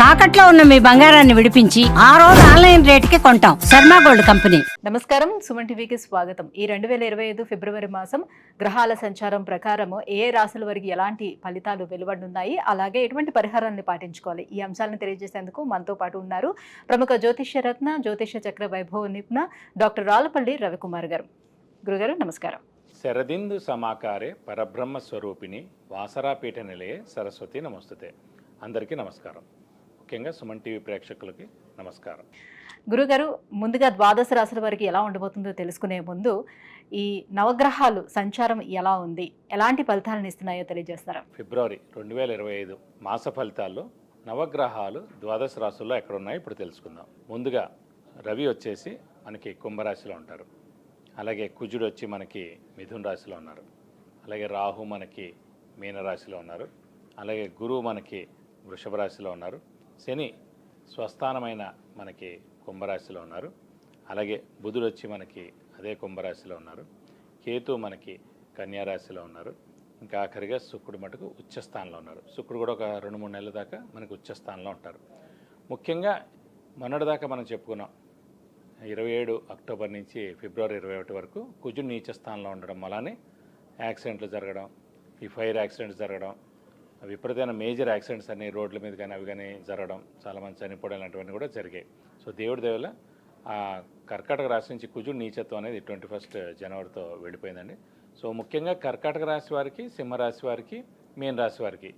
తాకట్లో ఉన్న మీ బంగారాన్ని విడిపించి ఆ రోజు ఆన్లైన్ రేటుకి కొంటాం. Sharma gold company. నమస్కారం, సుమన్ టీవీకి స్వాగతం. ఈ 2025 ఫిబ్రవరి మాసం గ్రహాల సంచారం ప్రకారం ఏ రాశుల వారికి ఎలాంటి ఫలితాలు వెలువడనున్నాయి, అలాగే ఎటువంటి పరిహారాన్ని పాటించుకోవాలి, ఈ అంశాలను తెలియజేసేందుకు మనతో పాటు ఉన్నారు ప్రముఖ జ్యోతిష్య రత్న జ్యోతిష చక్ర వైభవ నిపుణ డాక్టర్ రాళ్ళపల్లి రవికుమార్ గారు. గురుగారు నమస్కారం. శరదిందు సమాకారే పరబ్రహ్మ స్వరూపిణి వాసరాపీఠ నిలయే సరస్వతి నమస్తుతే. అందరికీ నమస్కారం. ముఖ్యంగా సుమన్ టీవీ ప్రేక్షకులకి నమస్కారం. గురుగారు, ముందుగా ద్వాదశ రాశుల వారికి ఎలా ఉండబోతుందో తెలుసుకునే ముందు ఈ నవగ్రహాలు సంచారం ఎలా ఉంది, ఎలాంటి ఫలితాలను ఇస్తున్నాయో తెలియజేస్తారా? ఫిబ్రవరి 2025 మాస ఫలితాల్లో నవగ్రహాలు ద్వాదశ రాశుల్లో ఎక్కడున్నాయో ఇప్పుడు తెలుసుకుందాం. ముందుగా రవి వచ్చేసి మనకి కుంభరాశిలో ఉంటారు. అలాగే కుజుడు వచ్చి మనకి మిథున రాశిలో ఉన్నారు. అలాగే రాహు మనకి మీనరాశిలో ఉన్నారు. అలాగే గురువు మనకి వృషభ రాశిలో ఉన్నారు. శని స్వస్థానమైన మనకి కుంభరాశిలో ఉన్నారు. అలాగే బుధుడు వచ్చి మనకి అదే కుంభరాశిలో ఉన్నారు. కేతు మనకి కన్యారాశిలో ఉన్నారు. ఇంకా ఆఖరిగా శుక్రుడు మటుకు ఉచ్చస్థానంలో ఉన్నారు. శుక్రుడు కూడా ఒక 2-3 నెలల దాకా మనకి ఉచ్చస్థానంలో ఉంటారు. ముఖ్యంగా మొన్నటిదాకా మనం చెప్పుకున్నాం 27 అక్టోబర్ నుంచి ఫిబ్రవరి 21 వరకు కుజుడు నీచ స్థానంలో ఉండడం వల్లనే యాక్సిడెంట్లు జరగడం, ఈ ఫైర్ యాక్సిడెంట్స్ జరగడం, విపరీతమైన మేజర్ యాక్సిడెంట్స్ అన్ని రోడ్ల మీద కానీ అవి కానీ జరగడం, చాలామంది చనిపోవడం ఇలాంటివన్నీ కూడా జరిగాయి. సో దేవుడి దేవల ఆ కర్కాటక రాశి నుంచి కుజుడు నీచత్వం అనేది 21 జనవరితో వెళ్ళిపోయిందండి. సో ముఖ్యంగా కర్కాటక రాశి వారికి, సింహరాశి వారికి, మీన రాశి వారికి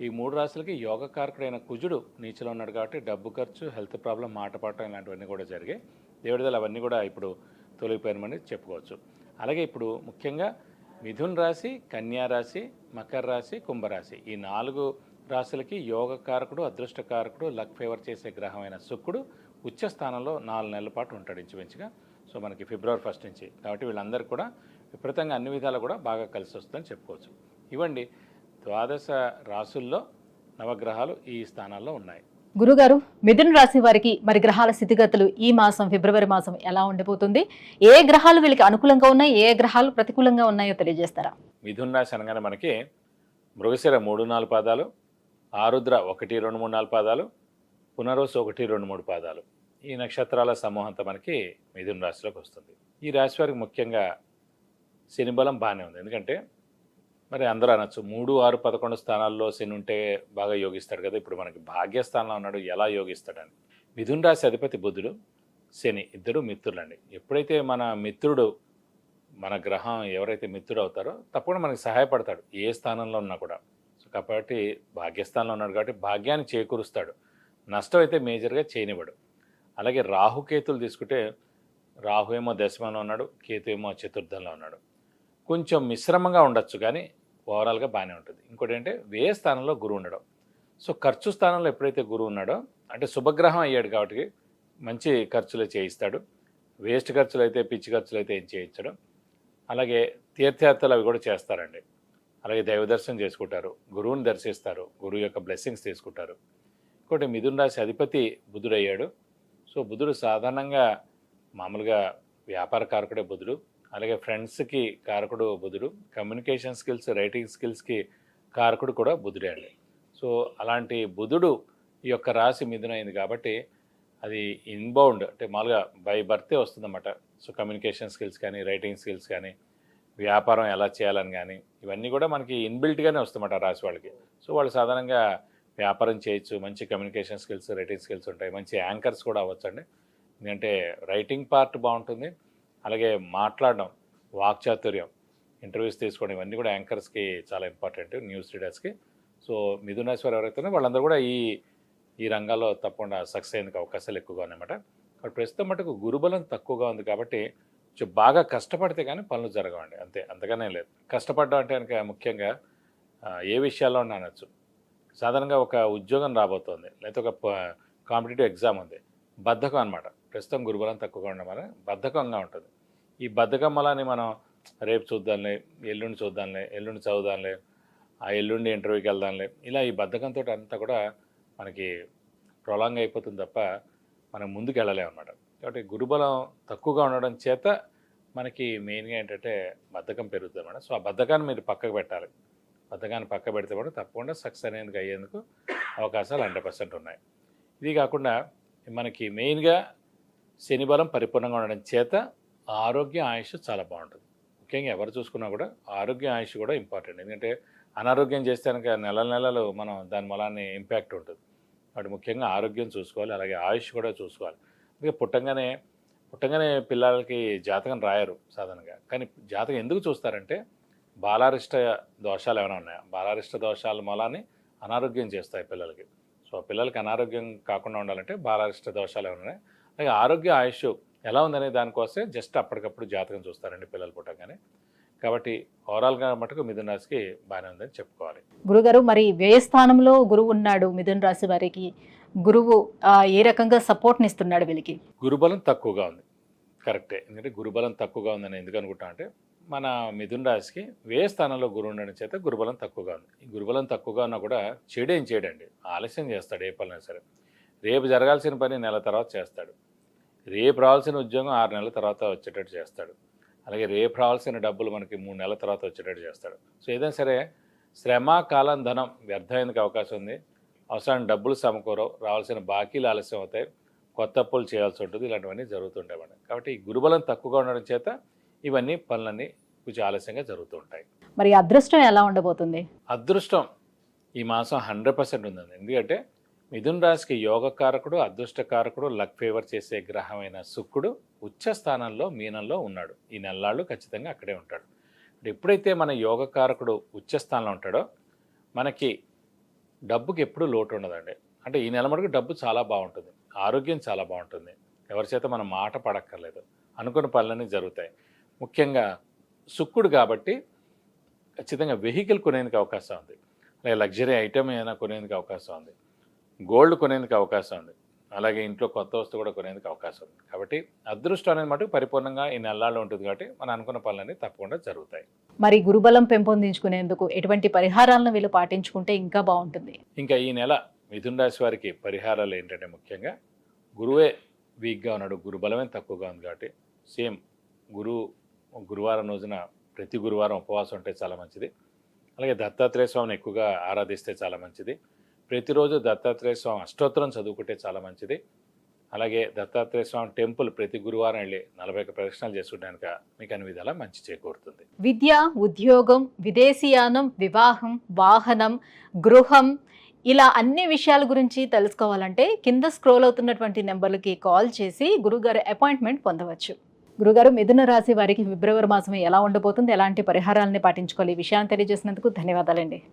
ఈ 3 రాశులకి యోగకారకుడైన కుజుడు నీచలో ఉన్నాడు కాబట్టి డబ్బు ఖర్చు, హెల్త్ ప్రాబ్లం, మాట పడటం ఇలాంటివన్నీ కూడా జరిగాయి. దేవుడి దేవల అవన్నీ కూడా ఇప్పుడు తొలగిపోయినమని చెప్పుకోవచ్చు. అలాగే ఇప్పుడు ముఖ్యంగా మిథున్ రాశి, కన్యా రాశి, మకర రాశి, కుంభరాశి ఈ 4 రాశులకి యోగకారకుడు, అదృష్టకారకుడు, లక్ ఫేవర్ చేసే గ్రహమైన శుక్రుడు ఉచ్చ స్థానంలో 4 నెలల పాటు ఉంటాడు ఇంచుమించుగా. సో మనకి ఫిబ్రవరి 1 నుంచి. కాబట్టి వీళ్ళందరికీ కూడా విపరీతంగా అన్ని విధాలు కూడా బాగా కలిసి వస్తుందని చెప్పుకోవచ్చు. ఇవ్వండి ద్వాదశ రాశుల్లో నవగ్రహాలు ఈ స్థానాల్లో ఉన్నాయి. గురుగారు, మిథున రాశి వారికి మరి గ్రహాల స్థితిగతులు ఈ మాసం ఫిబ్రవరి మాసం ఎలా ఉండిపోతుంది, ఏ గ్రహాలు వీళ్ళకి అనుకూలంగా ఉన్నాయి, ఏ గ్రహాలు ప్రతికూలంగా ఉన్నాయో తెలియజేస్తారా? మిథున రాశి అనగానే మనకి మృగశిర 3-4 పాదాలు, ఆరుద్ర 1-2-3-4 పాదాలు, పునరోసు 1-2-3 పాదాలు, ఈ నక్షత్రాల సమూహంతో మనకి మిథున రాశిలోకి వస్తుంది. ఈ రాశి వారికి ముఖ్యంగా శని బలం బాగానే ఉంది. ఎందుకంటే మరి అందరూ అనొచ్చు 3, 6, 11 స్థానాల్లో శని ఉంటే బాగా యోగిస్తాడు కదా, ఇప్పుడు మనకి భాగ్యస్థానంలో ఉన్నాడు, ఎలా యోగిస్తాడని. మిథున రాశి అధిపతి బుధుడు, శని ఇద్దరు మిత్రులండి. ఎప్పుడైతే మన మిత్రుడు, మన గ్రహం ఎవరైతే మిత్రుడు అవుతారో తప్పకుండా మనకి సహాయపడతాడు ఏ స్థానంలో ఉన్నా కూడా. సో కాబట్టి భాగ్యస్థానంలో ఉన్నాడు కాబట్టి భాగ్యాన్ని చేకూరుస్తాడు, నష్టం అయితే మేజర్గా చేయనివ్వడు. అలాగే రాహుకేతులు తీసుకుంటే రాహు ఏమో దశమంలో ఉన్నాడు, కేతు ఏమో చతుర్థంలో ఉన్నాడు. కొంచెం మిశ్రమంగా ఉండొచ్చు కానీ ఓవరాల్గా బాగానే ఉంటుంది. ఇంకోటి ఏంటంటే వ్యయ స్థానంలో గురువు ఉండడం. సో ఖర్చు స్థానంలో ఎప్పుడైతే గురువు ఉన్నాడో అంటే శుభగ్రహం అయ్యాడు కాబట్టి మంచి ఖర్చులు చేయిస్తాడు. వేస్ట్ ఖర్చులు అయితే, పిచ్చి ఖర్చులు అయితే ఏం చేయించడం. అలాగే తీర్థయాత్రలు అవి కూడా చేస్తారండి. అలాగే దైవ దర్శనం చేసుకుంటారు, గురువుని దర్శిస్తారు, గురువు యొక్క బ్లెస్సింగ్స్ తీసుకుంటారు. ఇంకోటి మిథున రాశి అధిపతి బుధుడు అయ్యాడు. సో బుధుడు సాధారణంగా మామూలుగా వ్యాపార కారకుడే బుధుడు. అలాగే ఫ్రెండ్స్కి కారకుడు బుధుడు, కమ్యూనికేషన్ స్కిల్స్, రైటింగ్ స్కిల్స్కి కారకుడు కూడా బుధుడే అండి. సో అలాంటి బుధుడు ఈ యొక్క రాశి మిథున అయింది కాబట్టి అది ఇన్బౌండ్ అంటే మామూలుగా బై బర్తే వస్తుందన్నమాట. సో కమ్యూనికేషన్ స్కిల్స్ కానీ, రైటింగ్ స్కిల్స్ కానీ, వ్యాపారం ఎలా చేయాలని కానీ ఇవన్నీ కూడా మనకి ఇన్బిల్ట్గానే వస్తుందన్నమాట రాశి వాళ్ళకి. సో వాళ్ళు సాధారణంగా వ్యాపారం చేయొచ్చు, మంచి కమ్యూనికేషన్ స్కిల్స్, రైటింగ్ స్కిల్స్ ఉంటాయి, మంచి యాంకర్స్ కూడా అవ్వచ్చండి. ఎందుకంటే రైటింగ్ పార్ట్ బాగుంటుంది, అలాగే మాట్లాడడం, వాక్చాతుర్యం, ఇంటర్వ్యూస్ తీసుకోవడం ఇవన్నీ కూడా యాంకర్స్కి చాలా ఇంపార్టెంట్, న్యూస్ రీడర్స్కి. సో మిథున రాశి వారు ఎవరైతే వాళ్ళందరూ కూడా ఈ రంగాల్లో తప్పకుండా సక్సెస్ అయ్యేందుకు అవకాశాలు ఎక్కువగా ఉన్నాయన్నమాట. కాబట్టి ప్రస్తుతం మటుకు గురుబలం తక్కువగా ఉంది కాబట్టి కొంచెం బాగా కష్టపడితే కానీ పనులు జరగవండి, అంతే, అంతగానే లేదు. కష్టపడడం అంటే కనుక ముఖ్యంగా ఏ విషయాల్లో అనొచ్చు. సాధారణంగా ఒక ఉద్యోగం రాబోతోంది, లేకపోతే ఒక కాంపిటేటివ్ ఎగ్జామ్ ఉంది, బద్ధకం అనమాట. ప్రస్తుతం గురుబలం తక్కువగా ఉండడం వల్ల బద్ధకంగా ఉంటుంది. ఈ బద్ధకం వల్ల మనం రేపు చూద్దాంలే, ఎల్లుండి చూద్దాంలే, ఎల్లుండి చదువుదాంలే, ఆ ఎల్లుండి ఇంటర్వ్యూకి వెళ్దాంలే, ఇలా ఈ బద్ధకంతో అంతా కూడా మనకి ప్రొలాంగ్ అయిపోతుంది తప్ప మనం ముందుకు వెళ్ళలేము అన్నమాట. కాబట్టి గురుబలం తక్కువగా ఉండడం చేత మనకి మెయిన్గా ఏంటంటే బద్ధకం పెరుగుతుంది అన్నమాట. సో ఆ బద్ధకాన్ని మీరు పక్కకు పెట్టాలి. బద్ధకాన్ని పక్క పెడితే కూడా తప్పకుండా సక్సెస్ అనేది అయ్యేందుకు అవకాశాలు 100% ఉన్నాయి. ఇది కాకుండా మనకి మెయిన్గా శని బలం పరిపూర్ణంగా ఉండడం చేత ఆరోగ్య ఆయుష్ చాలా బాగుంటుంది. ముఖ్యంగా ఎవరు చూసుకున్నా కూడా ఆరోగ్య ఆయుష్ కూడా ఇంపార్టెంట్. ఎందుకంటే అనారోగ్యం చేస్తే కనుక నెలలు మనం దాని మూలాన్ని ఇంపాక్ట్ ఉంటుంది. వాటి ముఖ్యంగా ఆరోగ్యం చూసుకోవాలి, అలాగే ఆయుష్ కూడా చూసుకోవాలి. అందుకే పుట్టంగానే పిల్లలకి జాతకం రాయరు సాధారణంగా. కానీ జాతకం ఎందుకు చూస్తారంటే బాలారిష్ట దోషాలు ఏమైనా ఉన్నాయా, బాలారిష్ట దోషాల మూలాన్ని అనారోగ్యం చేస్తాయి పిల్లలకి. సో పిల్లలకి అనారోగ్యం కాకుండా ఉండాలంటే బాలారిష్ట దోషాలు ఏమైనా ఉన్నాయి, అలాగే ఆరోగ్య ఆయుష్ ఎలా ఉందనే దానికోసమే జస్ట్ అప్పటికప్పుడు జాతకం చూస్తారండి పిల్లలు పుట్టంగానే. కాబట్టి ఓవరాల్గా మటుకు మిథున రాశికి బాగానే ఉందని చెప్పుకోవాలి. గురుగారు, మరి వ్యయస్థానంలో గురువు ఉన్నాడు మిథున రాశి వారికి, గురువు ఏ రకంగా సపోర్ట్ని ఇస్తున్నాడు వీళ్ళకి? గురుబలం తక్కువగా ఉంది, కరెక్టే. ఎందుకంటే గురుబలం తక్కువగా ఉందని ఎందుకు అనుకుంటా అంటే మన మిథున రాశికి వ్యయ స్థానంలో గురువు ఉండడం చేత గురుబలం తక్కువగా ఉంది. ఈ గురుబలం తక్కువగా ఉన్నా కూడా చెడేం చేయడండి, ఆలస్యం చేస్తాడు ఏ పనులైనా సరే. రేపు జరగాల్సిన పని నెల తర్వాత చేస్తాడు, రేపు రావాల్సిన ఉద్యోగం 6 నెలల తర్వాత వచ్చేటట్టు చేస్తాడు, అలాగే రేపు రావాల్సిన డబ్బులు మనకి 3 నెలల తర్వాత వచ్చేటట్టు చేస్తాడు. సో ఏదైనా సరే శ్రమ, కాలం, ధనం వ్యర్థానికి అవకాశం ఉంది. అవసరాన్ని డబ్బులు సమకూరవు, రావాల్సిన బాకీలు ఆలస్యం అవుతాయి, కొత్త అప్పులు చేయాల్సి ఉంటుంది, ఇలాంటివన్నీ జరుగుతుంటాయి మనం. కాబట్టి ఈ గురుబలం తక్కువగా ఉండడం చేత ఇవన్నీ పనులన్నీ కొంచెం ఆలస్యంగా జరుగుతూ ఉంటాయి. మరి అదృష్టం ఎలా ఉండబోతుంది? అదృష్టం ఈ మాసం 100% ఉందండి. ఎందుకంటే మిథున రాశికి యోగకారకుడు, అదృష్టకారకుడు, లక్ ఫేవర్ చేసే గ్రహమైన శుక్రుడు ఉచ్చ స్థానంలో మీనంలో ఉన్నాడు. ఈ నెలలాళ్ళు ఖచ్చితంగా అక్కడే ఉంటాడు. ఎప్పుడైతే మన యోగకారకుడు ఉచ్చ స్థానంలో ఉంటాడో మనకి డబ్బుకి ఎప్పుడూ లోటు ఉండదండి. అంటే ఈ నెల మటుకు డబ్బు చాలా బాగుంటుంది, ఆరోగ్యం చాలా బాగుంటుంది, ఎవరి చేత మనం మాట పడక్కర్లేదు, అనుకున్న పనులన్నీ జరుగుతాయి. ముఖ్యంగా శుక్రుడు కాబట్టి ఖచ్చితంగా వెహికల్ కొనేందుకు అవకాశం ఉంది, అలాగే లగ్జరీ ఐటమ్ ఏదైనా కొనేందుకు అవకాశం ఉంది, గోల్డ్ కొనేందుకు అవకాశం ఉంది, అలాగే ఇంట్లో కొత్త వస్తువు కూడా కొనేందుకు అవకాశం ఉంది. కాబట్టి అదృష్టం అనేది మటుకు పరిపూర్ణంగా ఈ నెలల్లో ఉంటుంది కాబట్టి మనం అనుకున్న పనులన్నీ తప్పకుండా జరుగుతాయి. మరి గురుబలం పెంపొందించుకునేందుకు ఎటువంటి పరిహారాలను వీళ్ళు పాటించుకుంటే ఇంకా బాగుంటుంది? ఇంకా ఈ నెల మిథున రాశి వారికి పరిహారాలు ఏంటంటే ముఖ్యంగా గురువే వీక్గా ఉన్నాడు, గురుబలమే తక్కువగా ఉంది కాబట్టి సేమ్ గురువారం రోజున ప్రతి గురువారం ఉపవాసం ఉంటే చాలా మంచిది. అలాగే దత్తాత్రేయ స్వామిని ఎక్కువగా ఆరాధిస్తే చాలా మంచిది. ప్రతిరోజు దత్తాత్రేయ స్వామి అష్టోత్తరం చదువుకుంటే చాలా మంచిది. అలాగే దత్తాత్రేయ స్వామి టెంపుల్ ప్రతి గురువారం వెళ్ళి 41 ప్రదక్షిణాలు చేసుకుంటాక మీకు అన్ని విధాలా మంచి చేకూరుతుంది. విద్య, ఉద్యోగం, విదేశీయానం, వివాహం, వాహనం, గృహం, ఇలా అన్ని విషయాల గురించి తెలుసుకోవాలంటే కింద స్క్రోల్ అవుతున్నటువంటి నెంబర్లకి కాల్ చేసి గురుగారు అపాయింట్మెంట్ పొందవచ్చు. గురుగారు, మిథున రాశి వారికి ఫిబ్రవరి మాసం ఎలా ఉండబోతుంది, ఎలాంటి పరిహారాలని పాటించుకోవాలి, ఈ విషయాన్ని తెలియజేసినందుకు ధన్యవాదాలండి.